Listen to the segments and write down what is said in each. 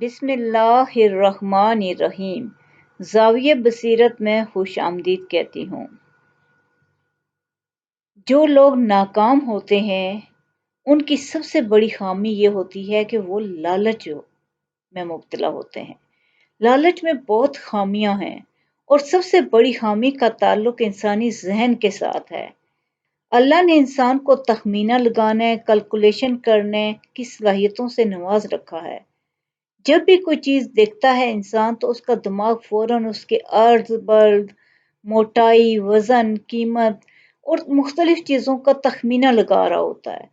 بسم اللہ الرحمن الرحیم۔ زاویہ بصیرت میں خوش آمدید کہتی ہوں۔ جو لوگ ناکام ہوتے ہیں ان کی سب سے بڑی خامی یہ ہوتی ہے کہ وہ لالچ میں مبتلا ہوتے ہیں۔ لالچ میں بہت خامیاں ہیں اور سب سے بڑی خامی کا تعلق انسانی ذہن کے ساتھ ہے۔ اللہ نے انسان کو تخمینہ لگانے، کیلکولیشن کرنے کی صلاحیتوں سے نواز رکھا ہے۔ جب بھی کوئی چیز دیکھتا ہے انسان تو اس کا دماغ فوراً اس کے عرض برض، موٹائی، وزن، قیمت اور مختلف چیزوں کا تخمینہ لگا رہا ہوتا ہے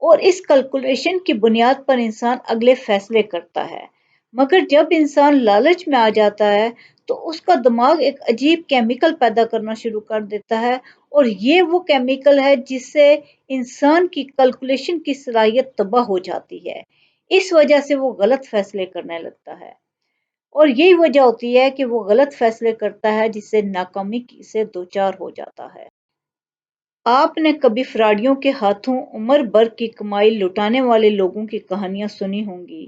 اور اس کیلکولیشن کی بنیاد پر انسان اگلے فیصلے کرتا ہے۔ مگر جب انسان لالچ میں آ جاتا ہے تو اس کا دماغ ایک عجیب کیمیکل پیدا کرنا شروع کر دیتا ہے اور یہ وہ کیمیکل ہے جس سے انسان کی کیلکولیشن کی صلاحیت تباہ ہو جاتی ہے۔ اس وجہ سے وہ غلط فیصلے کرنے لگتا ہے اور یہی وجہ ہوتی ہے کہ وہ غلط فیصلے کرتا ہے جس سے ناکامی سے دوچار ہو جاتا ہے۔ آپ نے کبھی فراڈیوں کے ہاتھوں عمر بھر کی کمائی لٹانے والے لوگوں کی کہانیاں سنی ہوں گی۔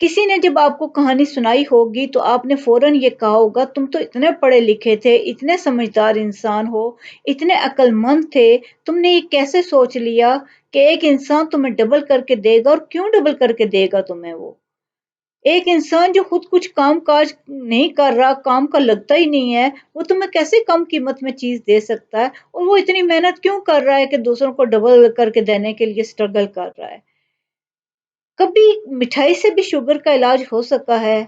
کسی نے جب آپ کو کہانی سنائی ہوگی تو آپ نے فوراً یہ کہا ہوگا تم تو اتنے پڑھے لکھے تھے، اتنے سمجھدار انسان ہو، اتنے عقل مند تھے، تم نے یہ کیسے سوچ لیا کہ ایک انسان تمہیں ڈبل کر کے دے گا؟ اور کیوں ڈبل کر کے دے گا تمہیں وہ؟ ایک انسان جو خود کچھ کام کاج نہیں کر رہا، کام کا لگتا ہی نہیں ہے، وہ تمہیں کیسے کم قیمت میں چیز دے سکتا ہے؟ اور وہ اتنی محنت کیوں کر رہا ہے کہ دوسروں کو ڈبل کر کے دینے کے لیے سٹرگل کر رہا ہے؟ کبھی مٹھائی سے بھی شوگر کا علاج ہو سکا ہے؟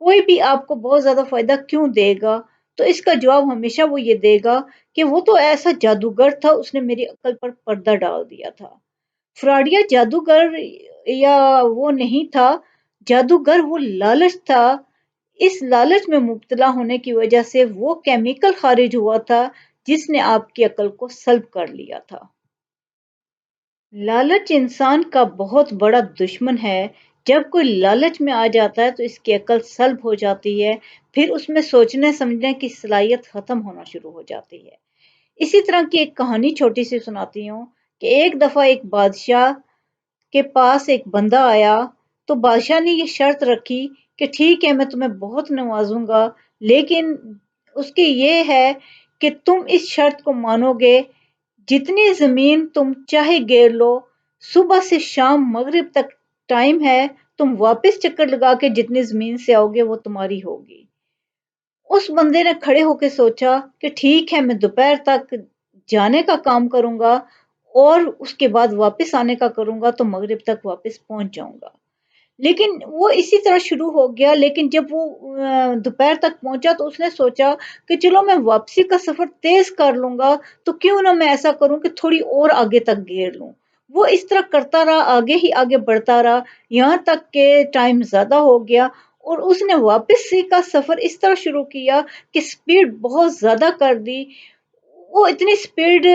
کوئی بھی آپ کو بہت زیادہ فائدہ کیوں دے گا؟ تو اس کا جواب ہمیشہ وہ یہ دے گا کہ وہ تو ایسا جادوگر تھا، اس نے میری عقل پر پردہ ڈال دیا تھا۔ فراڈیا جادوگر یا وہ نہیں تھا، جادوگر وہ لالچ تھا۔ اس لالچ میں مبتلا ہونے کی وجہ سے وہ کیمیکل خارج ہوا تھا جس نے آپ کی عقل کو سلب کر لیا تھا۔ لالچ انسان کا بہت بڑا دشمن ہے۔ جب کوئی لالچ میں آ جاتا ہے تو اس کی عقل سلب ہو جاتی ہے، پھر اس میں سوچنے سمجھنے کی صلاحیت ختم ہونا شروع ہو جاتی ہے۔ اسی طرح کی ایک کہانی چھوٹی سی سناتی ہوں کہ ایک دفعہ ایک بادشاہ کے پاس ایک بندہ آیا تو بادشاہ نے یہ شرط رکھی کہ ٹھیک ہے میں تمہیں بہت نوازوں گا، لیکن اس کی یہ ہے کہ تم اس شرط کو مانو گے، جتنی زمین تم چاہے گیر لو، صبح سے شام مغرب تک ٹائم ہے، تم واپس چکر لگا کے جتنی زمین سے آؤ گے وہ تمہاری ہوگی۔ اس بندے نے کھڑے ہو کے سوچا کہ ٹھیک ہے میں دوپہر تک جانے کا کام کروں گا اور اس کے بعد واپس آنے کا کروں گا تو مغرب تک واپس پہنچ جاؤں گا۔ لیکن وہ اسی طرح شروع ہو گیا، لیکن جب وہ دوپہر تک پہنچا تو اس نے سوچا کہ چلو میں واپسی کا سفر تیز کر لوں گا تو کیوں نہ میں ایسا کروں کہ تھوڑی اور آگے تک گیر لوں۔ وہ اس طرح کرتا رہا، آگے ہی آگے بڑھتا رہا، یہاں تک کہ ٹائم زیادہ ہو گیا اور اس نے واپسی کا سفر اس طرح شروع کیا کہ سپیڈ بہت زیادہ کر دی۔ وہ اتنی سپیڈ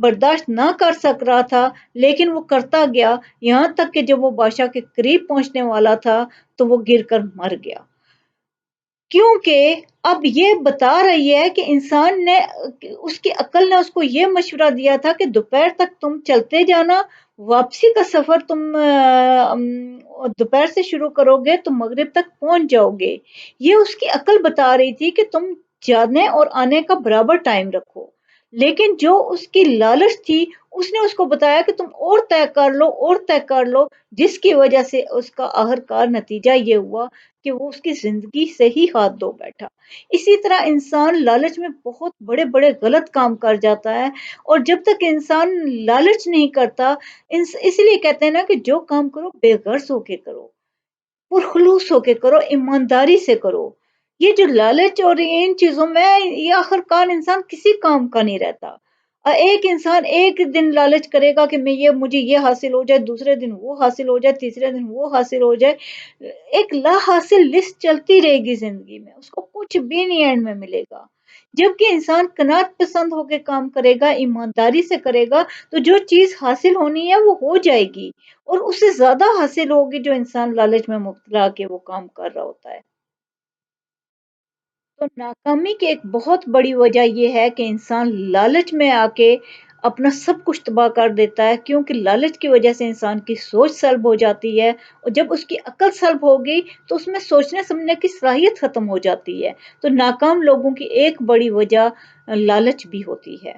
برداشت نہ کر سک رہا تھا، لیکن وہ کرتا گیا، یہاں تک کہ جب وہ بادشاہ کے قریب پہنچنے والا تھا تو وہ گر کر مر گیا۔ کیونکہ اب یہ بتا رہی ہے کہ انسان نے، اس کی عقل نے اس کو یہ مشورہ دیا تھا کہ دوپہر تک تم چلتے جانا، واپسی کا سفر تم دوپہر سے شروع کرو گے تو مغرب تک پہنچ جاؤ گے۔ یہ اس کی عقل بتا رہی تھی کہ تم جانے اور آنے کا برابر ٹائم رکھو، لیکن جو اس کی لالچ تھی اس نے اس کو بتایا کہ تم اور طے کر لو اور طے کر لو، جس کی وجہ سے اس کا آخرکار نتیجہ یہ ہوا کہ وہ اس کی زندگی سے ہی ہاتھ دھو بیٹھا۔ اسی طرح انسان لالچ میں بہت بڑے بڑے غلط کام کر جاتا ہے، اور جب تک انسان لالچ نہیں کرتا، اس لیے کہتے ہیں نا کہ جو کام کرو بے غرض ہو کے کرو، پرخلوص ہو کے کرو، ایمانداری سے کرو۔ یہ جو لالچ اور ان چیزوں میں یہ آخرکار انسان کسی کام کا نہیں رہتا۔ ایک انسان ایک دن لالچ کرے گا کہ مجھے یہ حاصل ہو جائے، دوسرے دن وہ حاصل ہو جائے، تیسرے دن وہ حاصل ہو جائے، ایک لا حاصل لسٹ چلتی رہے گی زندگی میں، اس کو کچھ بھی نہیں اینڈ میں ملے گا۔ جبکہ انسان قناعت پسند ہو کے کام کرے گا، ایمانداری سے کرے گا، تو جو چیز حاصل ہونی ہے وہ ہو جائے گی اور اس سے زیادہ حاصل ہوگی جو انسان لالچ میں مبتلا کے وہ کام کر رہا ہوتا ہے۔ تو ناکامی کی ایک بہت بڑی وجہ یہ ہے کہ انسان لالچ میں آ کے اپنا سب کچھ تباہ کر دیتا ہے، کیونکہ لالچ کی وجہ سے انسان کی سوچ سلب ہو جاتی ہے، اور جب اس کی عقل سلب ہوگی تو اس میں سوچنے سمجھنے کی صلاحیت ختم ہو جاتی ہے۔ تو ناکام لوگوں کی ایک بڑی وجہ لالچ بھی ہوتی ہے۔